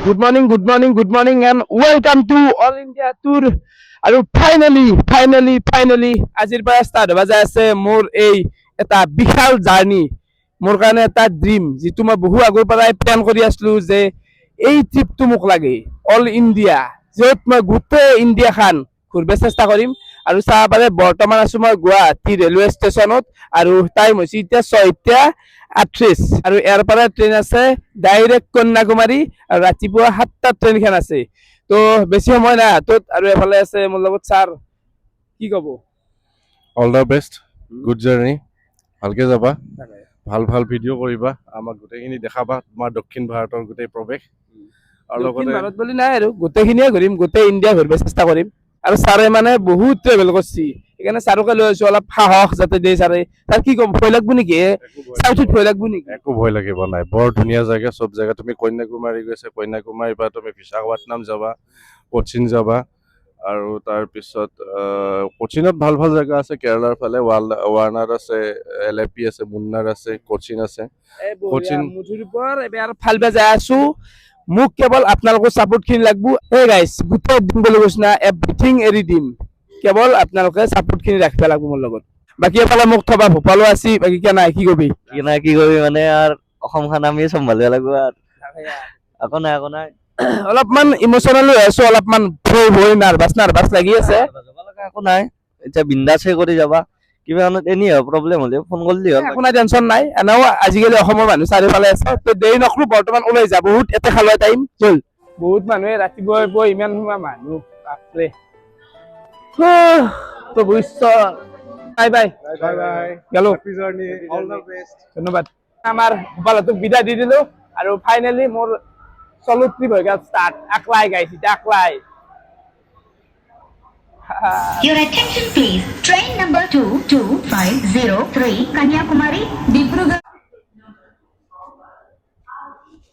good morning, and welcome to All India Tour. আৰু finally আজিৰ পৰা ষ্টাৰ্ট হ'ব যায় আছে মোৰ এই এটা বিশাল জাৰ্ণি, মোৰ কাৰণে এটা ড্ৰিম, যিটো মই বহু আগৰ পৰাই প্লেন কৰি আছিলো যে এই ট্ৰিপটো মোক লাগে অল ইণ্ডিয়া, য'ত মই গোটেই ইণ্ডিয়াখন ঘূৰিব চেষ্টা কৰিম। আৰু চাব পাৰে বৰ্তমান আছো মই গুৱাহাটী ৰেলৱে ষ্টেচনত, আৰু টাইম হৈছে এতিয়া 6:38, আৰু ইয়াৰ পৰা ট্ৰেইন আছে ডাইৰেক্ট কন্যাকুমাৰী, আৰু ৰাতিপুৱা 7টাত ট্ৰেইনখন আছে। তো বেছি সময় নাই হাতত, আৰু এফালে আছে মোৰ লগত ছাৰ। কি ক'ব? All the best, good journey, ভালকে যাবা, ভাল ভাল ভিডিঅ' কৰিবা, আমাক গোটেইখিনি দেখাবা তোমাৰ দক্ষিণ ভাৰতৰ গোটেই প্ৰৱেশ। আৰু দক্ষিণ লগতে ভাৰত বুলি নাই, আৰু গোটেইখিনিয়ে ঘূৰিম, গোটেই ইণ্ডিয়া ঘূৰিব চেষ্টা কৰিম। আৰু ছাৰে মানে বহুত ট্ৰেভেল কৰিছে, সেইকাৰণে ছাৰকে লৈ আছো, অলপ সাহস যাতে দিয়ে ছাৰে। ছাৰ কি ক'ম, ভয় লাগব নেকি? চাউথত ভয় লাগব নেকি? একো ভয় লাগিব নাই, বৰ ধুনীয়া জেগা, চব জেগা। তুমি কন্যাকুমাৰী গৈছে, কন্যাকুমাৰীৰ পৰা তুমি বিশাখাপট্টনম যাবা, কোচিন যাবা, আৰু তাৰপিছত কোচিনত ভাল ভাল জেগা আছে, কেৰেলাৰ ফালে ৱাৰনাড আছে, LAP আছে, মুন্নাৰ আছে, কোচিন আছে। কোচিন মুঠুৰ এবাৰ ফালব যাই আছো, মোক কেৱল আপোনালোকৰ ছাপোৰ্ট খিনি লাগব। হে গাইছ, গোটেই দিম বুলি কৈছ না, এভৰিথিং এৰি দিম, কেৱল আপোনালোকে ছাপোৰ্ট খিনি ৰাখিব লাগব মোৰ লগত। বাকী এফালে মোক থবা ভোপালো আছি, বাকী কে নাই, কি কবি? কি কৰিবি মানে আৰু অসমখন আমি চম্ভালিব লাগিব আৰু একো নাই অলপমান ইমোচনেল হৈ আছো, অলপমান ভয় নাৰ্ভাছ লাগি আছে। একো নাই, এতিয়া বিন্দাছে কৰি যাবা। কিবা এনি প্ৰব্লেম হ'লে ফোন কৰিলে হ'ল। একো নাই, টেনচন নাই। এনেও আজিকালি অসমৰ মানুহ চাৰিওফালে আছে, তো দেৰি নকৰো, বৰ্তমান ওলাই যা, বহুত এতে খালোৱা টাইম চল। বহুত মানুহে ৰাতিপুৱাই পুৱা ইমান সময় মানুহ, বাপৰে। প্ৰভু ঈশ্বৰ, বাই বাই গেলো, ধন্যবাদ। আমাৰ ভোপালটোক বিদায় দি দিলো, আৰু ফাইনেলি মোৰ চলো ট্ৰিপ হৈ গ'ল ষ্টাৰ্ট। আকলাই গাইছ, এতিয়া আকলাই। Your attention please. Train number 22503 Kanyakumari, Dibrugarh.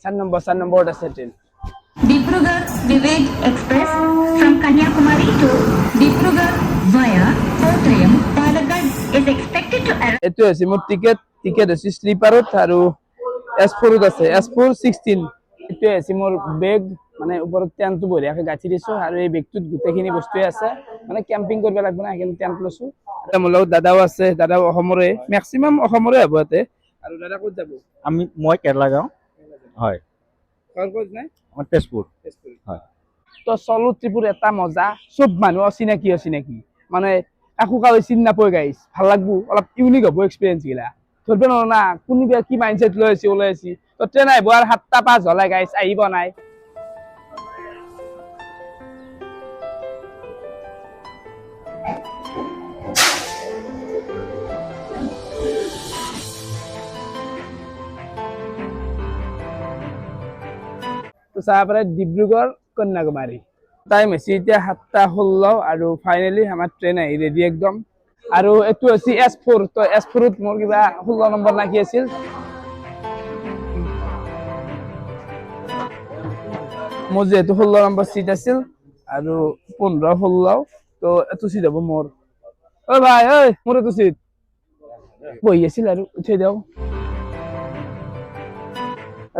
4 নম্বৰত আছে train. Dibrugarh Vivek Express from Kanyakumari to Dibrugarh via Kottayam, Palakkad is expected to arrive. এইটো আছে মোৰ টিকেট আছে স্লিপাৰত, আৰু S4ত আছে, S4 16। এইটোৱে আছে মোৰ বেগ, মানে ওপৰত টেণ্টটো বঢ়িয়াকৈ গাঁঠি দিছো, আৰু এই বেগটোত গোটেইখিনি বস্তুৱে আছে, মানে কেম্পিং কৰিব লাগিব না, সেইকাৰণে টেণ্ট লৈছো। মোৰ লগত দাদাও আছে, দাদাও অসমৰে, মেক্সিমাম অসমৰে হ'ব ইয়াতে। আৰু দাদা ক'ত যাব? মই কেৰেলা যাওঁ। হয়, ক'ত নাই? তেজপুৰ। হয়। তো চলো ট্ৰিপৰ এটা মজা, চব মানুহ অচিনাকি, মানে একো কাৰো চিনি নাপায় গাইছ, ভাল লাগব, অলপ ইউনিক হ'ব এক্সপিৰিয়েঞ্চ গিলা। ধৰিব নোৱাৰো না কোনোবা কি মাইণ্ডছেট লৈ আছে, ওলাই আছে। তো ট্ৰেইন আহিব আৰু 7:05 হ'লে গাইছ, আহিব নাই। তো চাব পাৰে ডিব্ৰুগড় কন্যাকুমাৰী, টাইম হৈছে এতিয়া 7:16, আৰু ফাইনেলি আমাৰ ট্ৰেইন আহি ৰেডি একদম। আৰু এইটো হৈছে S4, তো S4ত মোৰ কিবা 16 নম্বৰ না কি আছিল। মোৰ যিহেতু 16 নম্বৰ চিট আছিল, আৰু 15-16, তো এইটো চিট হ'ব মোৰ। ঐ ভাই, মোৰ এইটো চিট বহি আছিল, আৰু উঠাই দিয়ক।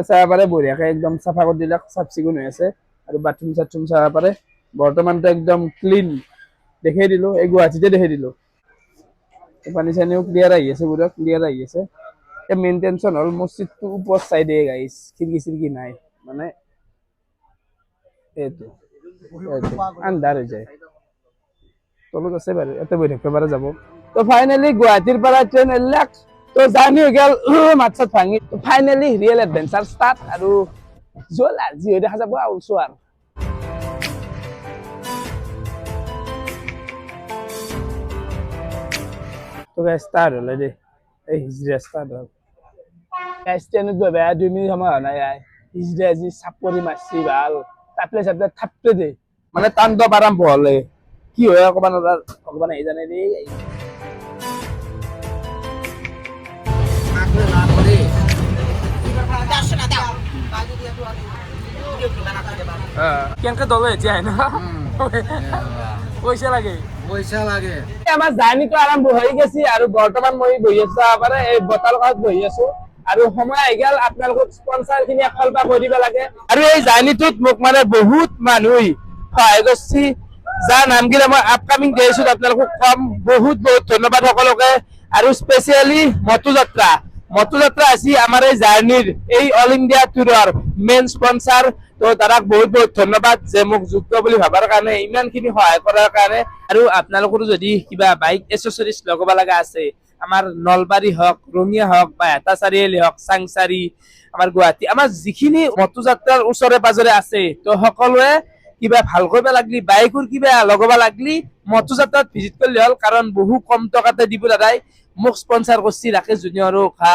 চাব পাৰে বঢ়িয়াকৈ একদম চাফা কৰি দিলে, চাফ চিকুণ হৈ আছে, আৰু বাথৰুম চাথৰুম চাব পাৰে। বৰ্তমানতো একদম ক্লিন, দেখাই দিলো, এই গুৱাহাটীতে দেখাই দিলো। পানী চানীও ক্লিয়াৰ আহি আছে, পুৰা ক্লিয়াৰ আহি আছে। মেইন টেনচন হ'ল মোৰ চিটটো ওপৰ চাইডে গাইছ, খিৰিকি নাই, মানে এইটো আন্ধাৰ হৈ যায়। তলত আছে বাৰু, ইয়াতে বহি থাকিব পৰা যাব। তো ফাইনেলি গুৱাহাটীৰ পৰা ট্ৰেইন এৰিলাক, তো জাৰ্ণি হৈ গ'ল মাত চাত ভাঙি। ফাইনেলি ৰিয়েল এডভেঞ্চাৰ ষ্টাৰ্ট, আৰু জল যি হৈ দেখা যাব আৰু চোৱাৰ। তো গাইছ ষ্টাৰ্ট হ'লে দেই, এই হিজৰা ষ্টাৰ্ট হ'ল। গাইছ ট্ৰেইনত গৈ বেয়া 2 মিনিট সময় হোৱা নাই, হিজৰা আজি চাপৰি মাৰছি ভাল, টাপলে চাপলে থাপতে দে, মানে তাণ্ডৱ আৰম্ভ হ'লে। কি হয় অকমান ভগৱানে জানে দেই। কেনেকে দলে এতিয়া ন পইচা লাগে আমাৰ জাৰ্ণিটো আৰম্ভ হৈ গৈছে, আৰু বৰ্তমান মই বহি আছো পাৰে এই বতাল কাষত বহি আছো। আৰু সময় আহি গেল আপোনালোকক স্পন্সৰ খিনি একফালৰ পৰা কৰি দিব লাগে আৰু এই জাৰ্নিটোত মোক মানে বহুত মানুহ সহায় কৰিছে যাৰ নামকেইটা মই আপকামিং ডেজত আপোনালোকক কম বহুত বহুত ধন্যবাদ সকলোকে আৰু স্পেচিয়েলি মটু যাত্ৰা আছে আমাৰ এই জাৰ্নিৰ এই অল ইণ্ডিয়া টুৰৰ মেইন স্পন্সৰ তো তাৰাক বহুত বহুত ধন্যবাদ যে মোক যোগ্য বুলি ভাবাৰ কাৰণে ইমানখিনি সহায় কৰাৰ কাৰণে আৰু আপোনালোকৰো যদি কিবা বাইক এচেসৰিজ লগাব লগা আছে আমাৰ নলবাৰী হওক ৰঙিয়া হওক বা এটা চাৰিআলি হওক চাংচাৰি আমাৰ গুৱাহাটী আমাৰ যিখিনি মটু যাত্ৰাৰ ওচৰে পাজৰে আছে তো সকলোৱে কিবা ভাল কৰিব লাগলি বাইকৰ কিবা লগাব লাগলি মটু যাত্ৰাত ভিজিট কৰিলে হ'ল কাৰণ বহু কম টকাতে দিব দাদাই মোক স্পন্সৰ কৰিছে ৰাকেশ জুনিয়ৰো খা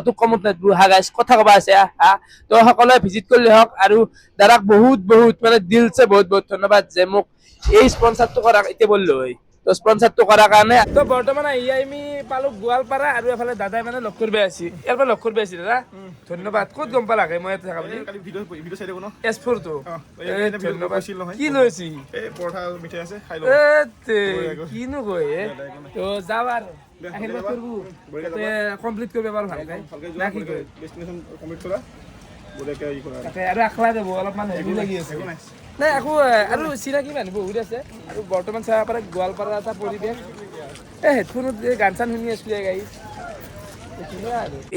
তো কমত নেদবো হা গাইছ কথা কবা আছে হা তো সকলোৱে ভিজিট কৰিলে হওক আৰু দাদাক বহুত বহুত মানে দিলছে বহুত বহুত ধন্যবাদ যে মোক এই স্পন্সৰটো কৰাক এতিয়া বললো হয় তো স্পন্সৰটো কৰাৰ কাৰণে তো বৰ্তমান আহি আমি পালো গোৱালপাৰা আৰু এফালে দাদাই মানে লগ কৰিব আছে ইয়াৰ পৰা লগ কৰিব আছে দাদা ধন্যবাদ ক'ত গম পালাকে মই ইয়াত থাকা বুলি কালি ভিডিঅ' চাই থাকো ন এছফোৰটো ধন্যবাদ নহয় কি লৈছি এই পৰঠা মিঠাই আছে খাই লওঁ কিনো কয় তো যাওঁ আৰু আশীৰ্বাদ কৰবো কমপ্লিট কৰিব পাৰো ভালকে না কি কয় ডেষ্টিনেশ্যন কমপ্লিট কৰা বঢ়িয়াকে ই কৰা তাকে আৰু আখলা যাব অলপমান হেভি লাগি আছে নাই আকৌ আৰু চিনাকি মানুহ বহুত আছে আৰু বৰ্তমান চাব পাৰে গোৱালপাৰা এটা পৰিৱেশ এই হেডফোনত গান চান শুনি আছো গাড়ী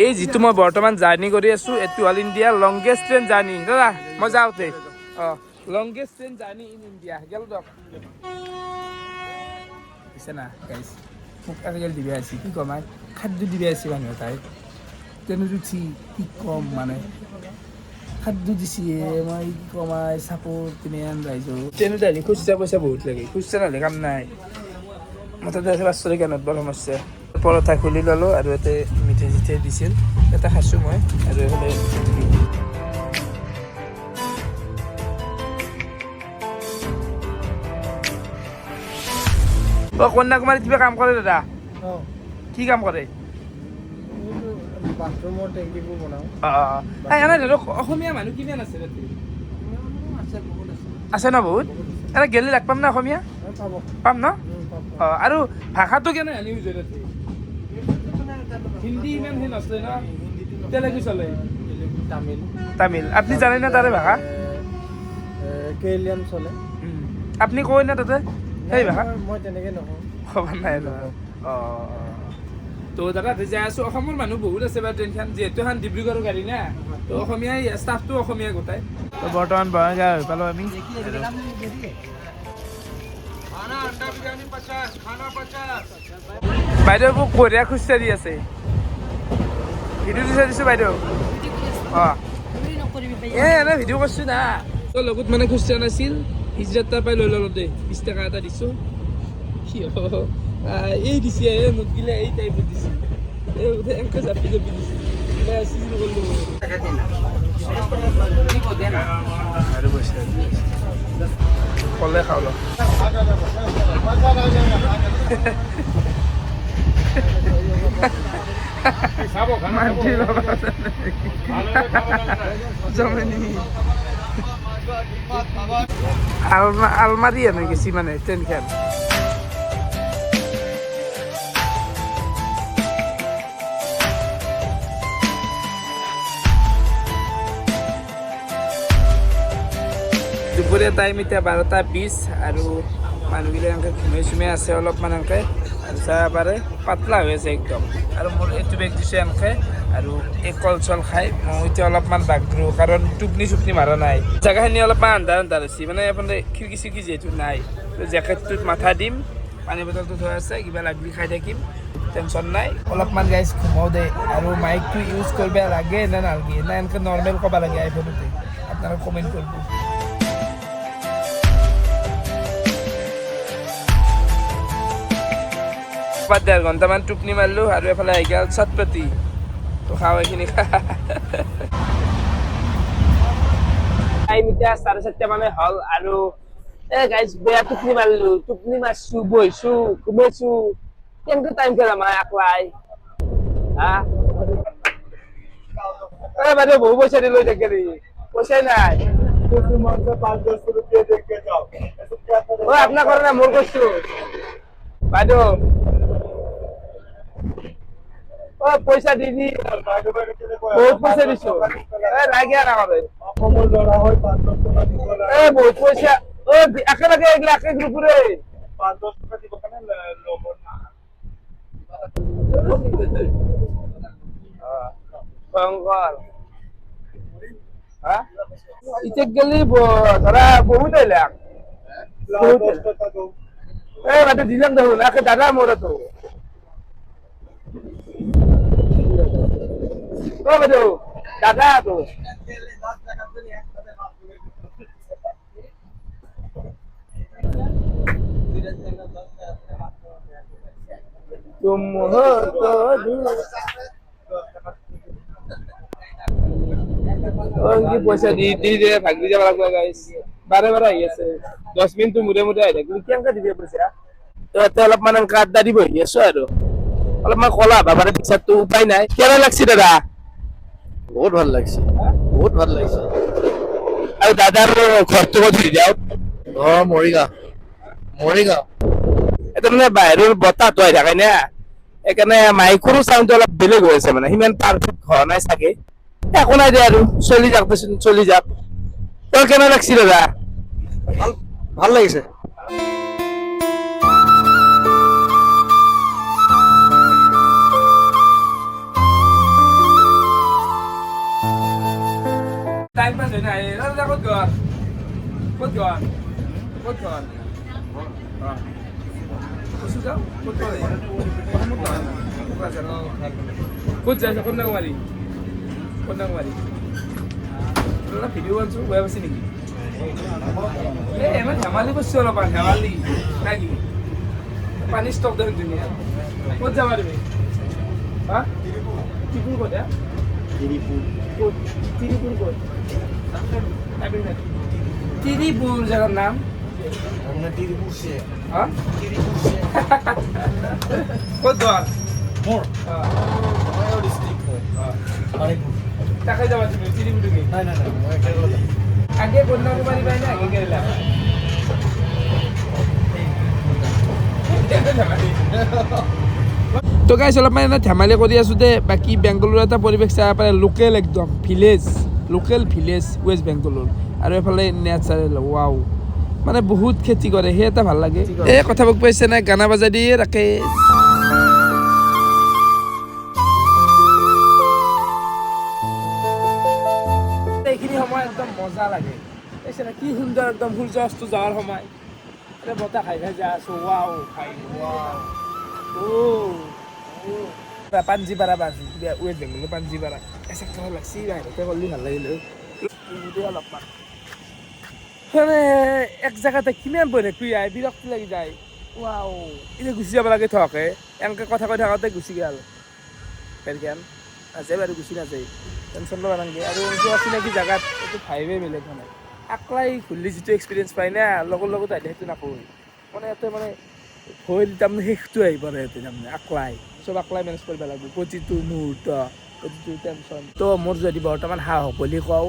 এই যিটো মই বৰ্তমান জাৰ্ণি কৰি আছো এইটো all India longest train journey দাদা মই যাওঁতে longest train journey in India গেল দক দিছে না গাইছ মোক আজিকালি দিবে আছি কি কম খাদ্য দিবে আছি মানুহ তাই ট্ৰেইনত উঠি কি কম মানে খাদ্য দিছে মই কি কমাই চাপৰ্ট কিনে আন ৰাইজো ট্ৰেইনত আহি খুচৰা পইচা বহুত লাগে খুচৰা নহ'লে কাম নাই মাথাতে আছে 500 টকা নোট বৰ সমস্যা পৰঠা খুলি ল'লোঁ আৰু ইয়াতে মিঠাই চিঠাই দিছিল এটা খাইছোঁ মই আৰু এইফালে কন্যাকুমাৰীত কিবা কাম কৰে দাদা কি কাম কৰে বাথৰুমৰ টেংকিবোৰ বনাওঁ এনে ধৰক অসমীয়া মানুহ কিমান আছে আছে ন বহুত এনে গেলি লাগ পাম না অসমীয়া পাম ন আৰু ভাষাটো কেনে ইউজ হয় তাতে হিন্দী ইমান সেই নচলে ন তেলেগু চলে তামিল আপনি জানে না তাৰে ভাষা কেৰেলিয়ান চলে আপনি কয় না তাতে সেই ভাষা মই তেনেকৈ নকওঁ খবৰ নাই তো দাদা যাই আছো অসমৰ মানুহ বহুত আছে বাৰু ট্ৰেইনখন যিহেতু এখন ডিব্ৰুগড়ৰ গাড়ী না তো অসমীয়া ষ্টাফটো অসমীয়া গোটাই তো বৰ্তমান বঙাইগাঁও হৈ পালোঁ আমি বাইদেউ মোক বঢ়িয়া খুচৰি আছে ভিডিঅ' দি দিছোঁ বাইদেউ এনে ভিডিঅ' কৰিছোঁ না তো লগত মানে খুচৰা নাছিল হিজৰাত পাই লৈ ল'লোঁ দে 20 টকা এটা দিছোঁ এই দিছে নোটগিলা এই টাইপত দিছে এনেকৈ জাপি জাপি দিছে চিজন কৰিলোঁ আৰু পইচা কলে খাওঁ ল আলমাৰি আনে গেছি মানে ট্ৰেইনখন দুপৰীয়া টাইম এতিয়া 12:20 আৰু মানুহবিলাক এনেকৈ ঘুমাই চুমাই আছে অলপমান এনেকৈ আৰু চাব পাৰে পাতলা হৈ আছে একদম আৰু মোৰ এইটো বেগ দিছোঁ এনেকৈ আৰু এই কল চল খাই মই এতিয়া অলপমান বাগৰোঁ কাৰণ টোপনি চুপনি মাৰা নাই জেগাখিনি অলপমান আন্ধাৰ আন্ধাৰ হৈছে মানে আপোনাৰ খিৰিকি চিৰিকি যিহেতু নাই তো জেকেটটোত মাথা দিম পানী বটলটো থোৱা আছে কিবা লাগলি খাই থাকিম টেনশ্যন নাই অলপমান গাইজ ঘুমাওঁ দে আৰু মাইকটো ইউজ কৰিব লাগে নে নালাগে না এনেকৈ নৰ্মেল ক'ব লাগে আইফোনতে আপোনালোকে কমেণ্ট কৰিব পাঁচ 1.5 ঘণ্টামান টোপনি মাৰিলোঁ আৰু এফালে আহি গ'ল চাটপতি তো খাওঁ এইখিনি টাইম এতিয়া 4:30 মানে হ'ল আৰু গাইজ বেয়া টোপনি মাৰিলোঁ টোপনি মাৰিছোঁ বহিছোঁ ঘুমাইছোঁ কেনেকৈ টাইম খেলা মই একলাই হা বাইদেউ বহু পইচা দি লৈ থাকে নেকি পইচাই নাই আপোনাৰ কাৰণে মোৰ কৈছোঁ বাইদেউ ও পইচা দি দি বহুত পইচা দিছো লাগে আর আমাদের বহুত পয়সা ও একেলগে এগুলা এক গ্রুপে 5-10 টাকা দিব কেন লোক না ভয়ঙ্কর হ্যাঁ ইতে গেলি ধরা বহুত এলাক বাটা দিলাম ধরুন একে দাদা মোরা তো ও বাদু দাদা তো तुम हो तो কি পয়সা দি দি দে ভাগ দি যাব লাগবে গাইস বারে বারে আই আছে 10 মিনিট মুরে মুরে আই থাকি কেনকা দিবি পয়সা তো এতে অলপ মান কাট দাদি বহি আছো আৰু অলপ মান কলা বাবাৰে পিছত তো উপায় নাই কেনে লাগছি দাদা বহুত ভাল লাগছে বহুত ভাল লাগছে আৰু দাদাৰ ঘৰটো ধৰি যাও মৰিগাঁও এটা মানে বাহিৰৰ বতাহটো আহি থাকে না সেইকাৰণে মাইক্ৰো চাউণ্ডটো অলপ বেলেগ হৈ আছে মানে সিমান পাৰফেক্ট হোৱা নাই চাগে একো নাই দে আৰু চলি যাক দেচোন চলি যাক তোৰ কেনে লাগছি দাদা ভাল লাগিছে টাইম পাস হয় না দাদা ক'ত গ'ল ক'ত যাইছে কন্যাকুমাৰী ভিডিঅ' আনছো ৱেব আছে নেকি এমান ধেমালি কৰিছো অলপমান ধেমালি নাকি পানী ষ্টক দেখোন ধুনীয়া ক'ত যাবা তুমি হা ত্ৰিপুৰ ক'ত ত্ৰিপুৰ ক'ত ত্ৰিপুৰ জেগাৰ নাম হা ক'ত যোৱা তাকে যাবা তুমি ত্ৰিপুৰ আগে কন্যাকুমাৰী পাই না আগে কেৰেলা তো গাইছ অলপমান এনে ধেমালি কৰি আছো দে বাকী বেংগলোৰ এটা পৰিৱেশ চাব পাৰে লোকেল একদম লোকেল ভিলেজ ৱেষ্ট বেংগলোৰ আৰু এফালে নেচাৰেল ৱাও মানে বহুত খেতি কৰে সেই এটা ভাল লাগে এই কথা বক পাইছে না গানা বাজাই দিয়ে ৰাখে এইখিনি সময় একদম মজা লাগে পাইছে না কি সুন্দৰ একদম সূৰ্য অস্ত যাৱাৰ সময় বতাহ খাই খাই যাই আছো ৱাও খাই পাঞ্জিপাৰা বাজু ৱেষ্ট বেংগলৰ পাঞ্জিপাৰা এচেক খাব লাগছি বাহিৰতে কৰিলে ভাল লাগিলে অলপমান মানে এক জেগাতে কিমান বহি থাকবি বিৰক্তি লাগি যায় ৱাও এতিয়া গুচি যাব লাগে থকে এনেকৈ কথা কৈ থাকোঁতে গুচি গ'ল পেৰকেন আছে বাৰু গুচি নাযায় টেনশ্যন ল'ব নালাগে আৰু এইটো অচিনাকি জেগাত এইটো ভাইবে বেলেগ মানে আকলাই ঘূৰিলে যিটো এক্সপিৰিয়েঞ্চ পাই না লগৰ লগত আহিলে সেইটো নাপায় মানে ইয়াতে মানে ভয় তাৰমানে শেষটো আহি পৰে ইয়াতে তাৰমানে আকলাই চব আকলাই মেনেজ কৰিব লাগিব প্ৰতিটো মুহূৰ্ত প্ৰতিটো টেনশ্যন তো মোৰ যদি বৰ্তমান সাহস বুলি কওঁ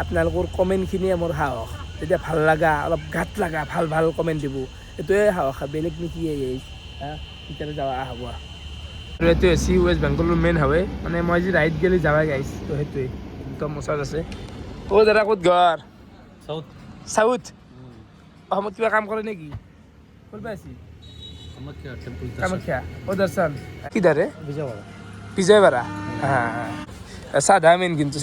আপোনালোকৰ কমেণ্টখিনিয়ে মোৰ সাহস তেতিয়া ভাল লগা অলপ গাত লগা ভাল ভাল কমেণ্ট দিব এইটোৱে সাহস বেলেগ নেকি এতিয়া যাবা হ'ব আৰু এইটো এচি ৱেষ্ট বেংগলৰ মেইন হাৱে মানে মই যি ৰাইড গেলি যাবা গাইছ তো সেইটোৱে একদম ওচৰত আছে অ' দাদা ক'ত ঘৰ চাউথ অসমত কিবা কাম কৰে নেকি ক'ত পাইছি কামাখ্যা ও দৰ্শন কিধাৰে বিজয়বাড়া হ্যাঁ সাদা মেইন কিন্তু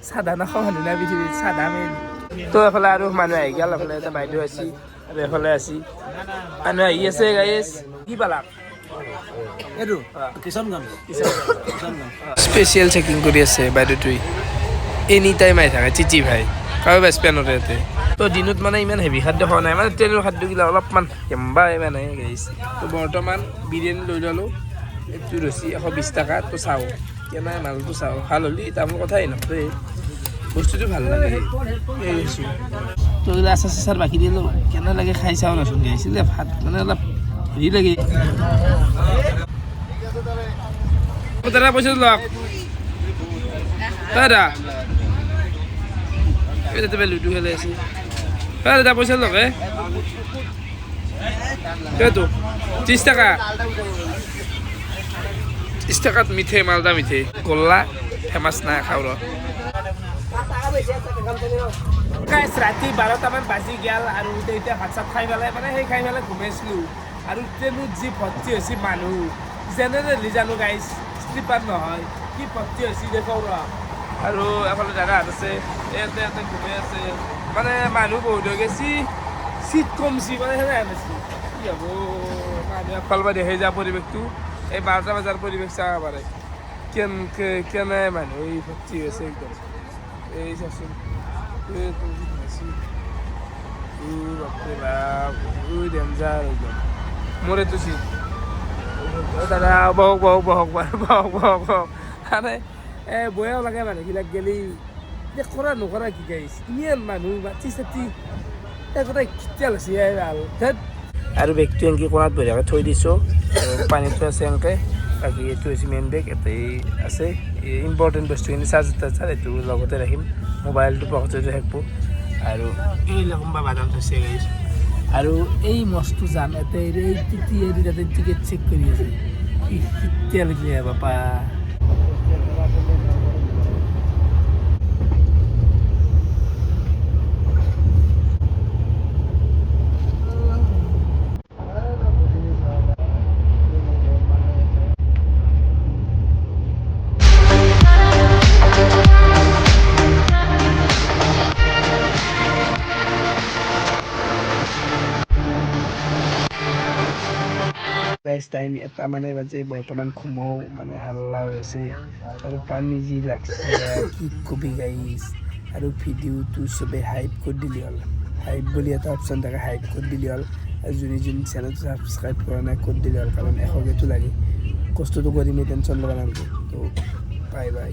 সাদা নাখাওঁ মানুহ নাই পৃথিৱীত সাদা মেইন তো এফালে আৰু মানুহ আহি গ'ল এফালে এটা বাইদেউ আছি আৰু এফালে আছি মানুহ আহি আছে গাইছ কি পালাক এইটো কিষাণগঞ্জ স্পেচিয়েল চেকিং কৰি আছে বাইদেউটোৱে এনি টাইম আহি থাকে চিচি ভাই কাৰো বেচপেনতে ইয়াতে তো দিনত মানে ইমান হেভি খাদ্য খোৱা নাই মানে ট্ৰেইনৰ খাদ্যগিলা অলপমান কেম্বা মানে গাইছে তো বৰ্তমান বিৰিয়ানী লৈ ল'লোঁ এইটো ৰচি 120 টকা তো চাওঁ কেনে মালটো চাওঁ ভাল হ'লি তামোল কথাই নকৰে বস্তুটো ভাল লাগে এৰিছোঁ তো এইগিলা আচাৰ চাচাৰ বাকী দিলোঁ কেনে লাগে খাই চাওঁ নচোন গাইছিলে ভাত মানে অলপ হেৰি লাগে দাদা পইচা লওক দাদা এটা লুডু খেলে আছে দাদা পইচা লগে কেতো 30 টাকা ইষ্টাকাত মিঠে মালদা মিঠে গোল্লা ফেমাছ নাই খাওঁৰ গাইছ ৰাতি 12টামান বাজি গেল আৰু এতিয়া ভাত চাত খাই পেলাই মানে সেই খাই পেলাই ঘুমাইছিলোঁ আৰু ট্ৰেইনত যি ভৰ্তি হৈছে মানুহ জেনেৰেলি জানো গাইছ শ্লিপাৰ নহয় কি ভৰ্তি হৈছে দেখুৱাও ৰ আৰু এফালে দাদাহঁত আছে ইয়াতে ইয়াতে ঘুমাই আছে মানে মানুহ বহুত হৈ গৈছে চিট কমছি মানে সেনেহেন হৈছে কি হ'ব মানুহ একফালৰ পৰা দেখি যোৱা পৰিৱেশটো এই 12টা বজাৰ পৰিৱেশ চাব পাৰে কেনে মানুহ এই ভৰ্তি হৈছে একদম এই চাচোন বাপৰে বাপ ডেঞ্জাৰ একদম মোৰ এইটো চিট দাদা বহক বহক বহক বহক বহক বহক মানে বয়াও লাগে মানুহবিলাক গেলি এতিয়া কৰা নকৰা কি গাইছ ইমান মানুহ মাটি চাটি একোটা কেতিয়া লৈছে ভাল আৰু বেগটো এনেকৈ কোণাত বঢ়িয়াকৈ থৈ দিছোঁ আৰু পানীটো আছে এনেকৈ বাকী এইটো হৈছে মেইন বেগ এটাই আছে ইম্পৰ্টেণ্ট বস্তুখিনি চাৰ্জ টাৰ্জাৰ এইটো লগতে ৰাখিম মোবাইলটো পকেটতে থাকিব আৰু এইবিলাক কোনোবা বাদাম থৈছে গাইছ আৰু এই মস্তো যাম ইয়াতে এই টিটি তাতে টিকেট চেক কৰি আছে কেতিয়ালৈকে বাপা টাইম এটা মানে বাজে বৰ্তমান ঘুমাও মানে হাল্লা হৈ আছে আৰু পানী যি লাগছে কি কবি গাইছ আৰু ভিডিঅ'টো চবে হাইপ কৰি দিলি হ'ল হাইপ বুলি এটা অপশ্যন থাকে হাইপ কৰি দিলি হ'ল আৰু যোনে যোনে চেনেলটো ছাবস্ক্ৰাইব কৰা নাই কৰি দিলি হ'ল কাৰণ 100কেটো লাগে কষ্টটো কৰিমেই টেনশ্যন ল'ব নালাগে তো বাই বাই